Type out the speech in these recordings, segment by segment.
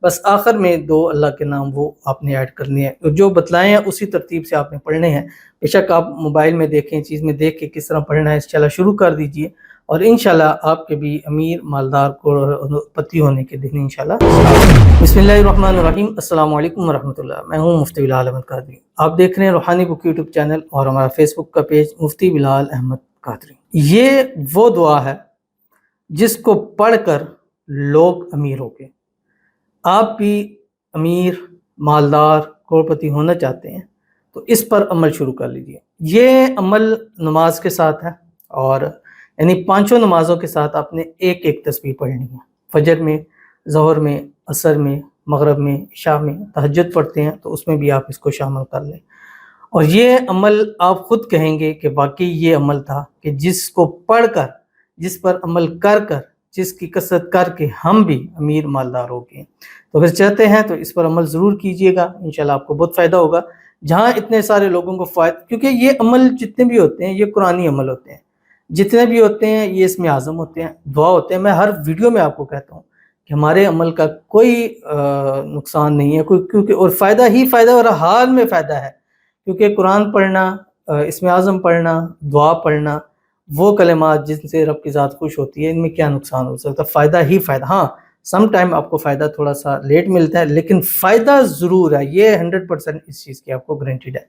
بس آخر میں 2 اللہ کے نام وہ آپ نے ایڈ کرنے ہیں، جو بتلائے ہیں اسی ترتیب سے آپ نے پڑھنے ہیں۔ بے شک آپ موبائل میں دیکھیں، چیز میں دیکھ کے کس طرح پڑھنا ہے انشاءاللہ شروع کر دیجئے، اور انشاءاللہ آپ کے بھی امیر مالدار کو پتی ہونے کے دن انشاءاللہ۔ بسم اللہ الرحمن الرحیم، السلام علیکم ورحمۃ اللہ۔ میں ہوں مفتی بلال احمد قادری، آپ دیکھ رہے ہیں روحانی بک یوٹیوب چینل اور ہمارا فیس بک کا پیج مفتی بلال احمد قادری۔ یہ وہ دعا ہے جس کو پڑھ کر لوگ امیر ہو گئے۔ آپ بھی امیر مالدار کروڑپتی ہونا چاہتے ہیں تو اس پر عمل شروع کر لیجئے۔ یہ عمل نماز کے ساتھ ہے، اور یعنی 5 نمازوں کے ساتھ آپ نے ایک ایک تسبیح پڑھنی ہے۔ فجر میں، ظہر میں، عصر میں، مغرب میں، عشاء میں، تہجد پڑھتے ہیں تو اس میں بھی آپ اس کو شامل کر لیں، اور یہ عمل آپ خود کہیں گے کہ واقعی یہ عمل تھا کہ جس کو پڑھ کر، جس پر عمل کر کر، جس کی کثرت کر کے ہم بھی امیر مالدار ہو گئے۔ تو اگر چاہتے ہیں تو اس پر عمل ضرور کیجئے گا، انشاءاللہ آپ کو بہت فائدہ ہوگا۔ جہاں اتنے سارے لوگوں کو فائدہ، کیونکہ یہ عمل جتنے بھی ہوتے ہیں یہ قرآنی عمل ہوتے ہیں، جتنے بھی ہوتے ہیں یہ اسم اعظم ہوتے ہیں، دعا ہوتے ہیں۔ میں ہر ویڈیو میں آپ کو کہتا ہوں کہ ہمارے عمل کا کوئی نقصان نہیں ہے، کیونکہ اور فائدہ ہی فائدہ، اور حال میں فائدہ ہے، کیونکہ قرآن پڑھنا، اسم اعظم پڑھنا، دعا پڑھنا، وہ کلمات جن سے رب کی ذات خوش ہوتی ہے، ان میں کیا نقصان ہو سکتا ہے؟ فائدہ ہی فائدہ۔ ہاں سم ٹائم آپ کو فائدہ تھوڑا سا لیٹ ملتا ہے، لیکن فائدہ ضرور ہے، یہ 100% اس چیز کی آپ کو گارنٹیڈ ہے۔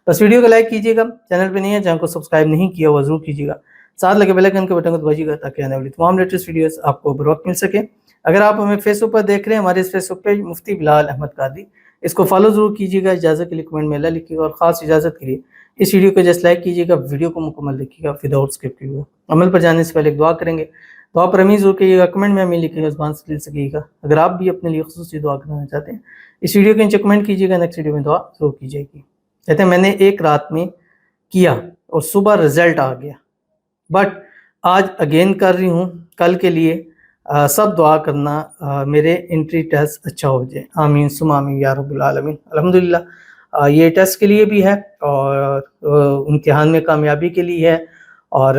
بس ویڈیو کو لائک کیجئے گا، چینل پہ نہیں ہے چینل کو سبسکرائب نہیں کیا وہ ضرور کیجئے گا، ساتھ لگے بیل آئیکن کے بٹن کو دبائیے گا تاکہ آنے والی تمام لیٹسٹ ویڈیوز آپ کو بر وقت مل سکے۔ اگر آپ ہمیں فیس بک پر دیکھ رہے ہیں، ہمارے اس فیس بک پیج مفتی بلال احمد قادری، اس کو فالو ضرور کیجئے گا، اجازت کے لیے کمنٹ میں اللہ لکھیے گا، اور خاص اجازت کے لیے اس ویڈیو کو جسٹ لائک کیجئے گا، ویڈیو کو مکمل دیکھیے گا وداؤٹ اسکپ کیے ہوئے۔ عمل پر جانے سے پہلے ایک دعا کریں گے، دعا پر امین ضرور کیجئے گا، کمنٹ میں امین لکھیے گا، زبان سے لکھ سکیے گا۔ اگر آپ بھی اپنے لیے خصوصی دعا کرنا چاہتے ہیں اس ویڈیو کے نیچے کمنٹ کیجئے گا، نیکسٹ ویڈیو میں دعا ضرور کی جائے گی۔ کہتے ہیں میں نے ایک رات میں کیا اور صبح رزلٹ آ گیا، بٹ آج اگین کر رہی ہوں، کل کے لیے سب دعا کرنا میرے انٹری ٹیسٹ اچھا ہو جائے، آمین ثم آمین یا رب العالمین۔ الحمدللہ یہ ٹیسٹ کے لیے بھی ہے، اور امتحان میں کامیابی کے لیے ہے، اور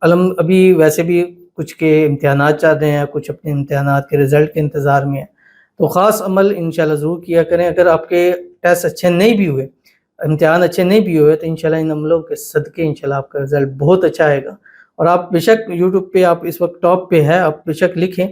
ابھی ویسے بھی کچھ کے امتحانات چل رہے ہیں، کچھ اپنے امتحانات کے رزلٹ کے انتظار میں ہیں، تو خاص عمل انشاءاللہ ضرور کیا کریں۔ اگر آپ کے ٹیسٹ اچھے نہیں بھی ہوئے، امتحان اچھے نہیں بھی ہوئے، تو انشاءاللہ ان عملوں کے صدقے انشاءاللہ آپ کا رزلٹ بہت اچھا آئے گا۔ اور آپ بے شک یوٹیوب پہ آپ اس وقت ٹاپ پہ ہے، آپ بے شک لکھیں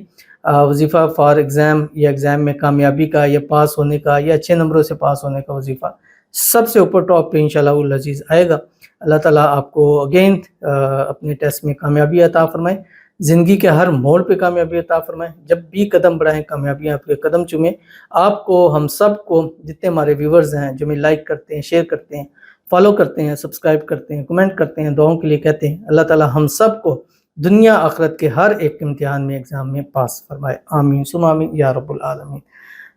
وظیفہ فار ایگزام، یا ایگزام میں کامیابی کا، یا پاس ہونے کا، یا اچھے نمبروں سے پاس ہونے کا وظیفہ، سب سے اوپر ٹاپ پہ انشاءاللہ العزیز آئے گا۔ اللہ تعالیٰ آپ کو اگین اپنے ٹیسٹ میں کامیابی عطا فرمائے، زندگی کے ہر موڑ پہ کامیابی عطا فرمائے، جب بھی قدم بڑھائیں کامیابیاں آپ کے قدم چومیں۔ آپ کو، ہم سب کو، جتنے ہمارے ویورز ہیں جو ہمیں لائک کرتے ہیں، شیئر کرتے ہیں، فالو کرتے ہیں، سبسکرائب کرتے ہیں، کمنٹ کرتے ہیں، دعاؤں کے لیے کہتے ہیں، اللہ تعالیٰ ہم سب کو دنیا آخرت کے ہر ایک امتحان میں، ایگزام میں پاس فرمائے، آمین ثم آمین یا رب العالمین۔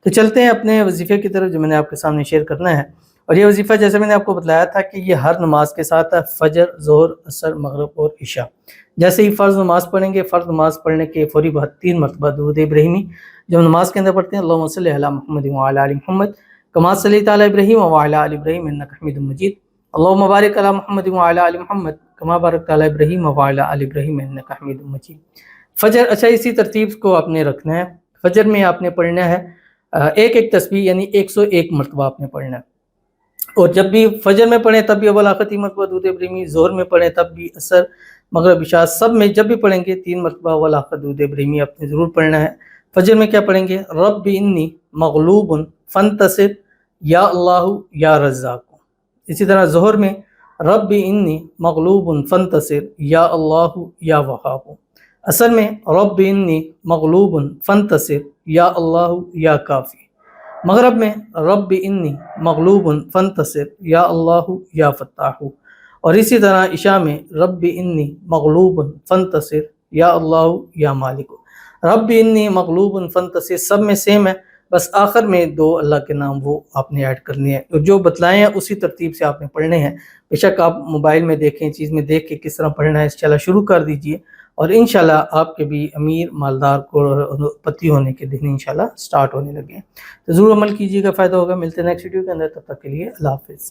تو چلتے ہیں اپنے وظیفے کی طرف جو میں نے آپ کے سامنے شیئر کرنا ہے، اور یہ وظیفہ جیسے میں نے آپ کو بتلایا تھا کہ یہ ہر نماز کے ساتھ ہے، فجر، ظہر، عصر، مغرب اور عشاء۔ جیسے ہی فرض نماز پڑھیں گے، فرض نماز پڑھنے کے فوری بعد 3 مرتبہ درود ابراہیمی جو ہم نماز کے اندر پڑھتے ہیں، اللہم صلی علی محمد وعلی آل محمد کما صلیت علی ابراہیم وعلی آل ابراہیم انک حمید مجید، اللہم بارک علی محمد وعلی آل محمد کما بارکت علی ابراہیم وعلی آل ابراہیم انک حمید مجید۔ فجر، اچھا اسی ترتیب کو آپ نے رکھنا ہے۔ فجر میں آپ نے پڑھنا ہے ایک ایک تسبیح، یعنی 101 مرتبہ آپ نے پڑھنا ہے، اور جب بھی فجر میں پڑھیں تب بھی اول آخر 3 مرتبہ درود ابراہیمی، ظہر میں پڑھیں تب بھی، عصر، مغرب، عشاء سب میں جب بھی پڑھیں گے 3 مرتبہ اول آخر درود ابراہیمی آپ نے ضرور پڑھنا ہے۔ فجر میں کیا پڑھیں گے؟ رب انی مغلوب فانتصر یا اللہ یا رزاق۔ اسی طرح ظہر میں رب انی مغلوب فانتصر یا اللہ یا وہاب۔ عصر میں رب انی مغلوب فانتصر یا اللہ یا کافی۔ مغرب میں رب انی مغلوب فانتصر یا اللہ یا فتاح۔ اور اسی طرح عشاء میں رب انی مغلوب فانتصر یا اللہ یا مالک۔ رب انی مغلوب فانتصر سب میں سیم ہے، بس آخر میں 2 اللہ کے نام وہ آپ نے ایڈ کرنے ہیں، جو بتلائے ہیں اسی ترتیب سے آپ نے پڑھنے ہیں۔ بے شک آپ موبائل میں دیکھیں، چیز میں دیکھ کے کس طرح پڑھنا ہے انشاءاللہ شروع کر دیجئے، اور انشاءاللہ آپ کے بھی امیر مالدار کو پتی ہونے کے دن انشاءاللہ سٹارٹ ہونے لگے ہیں۔ تو ضرور عمل کیجیے گا، فائدہ ہوگا۔ ملتے ہیں نیکسٹ ویڈیو کے اندر، تب تک کے لیے اللہ حافظ۔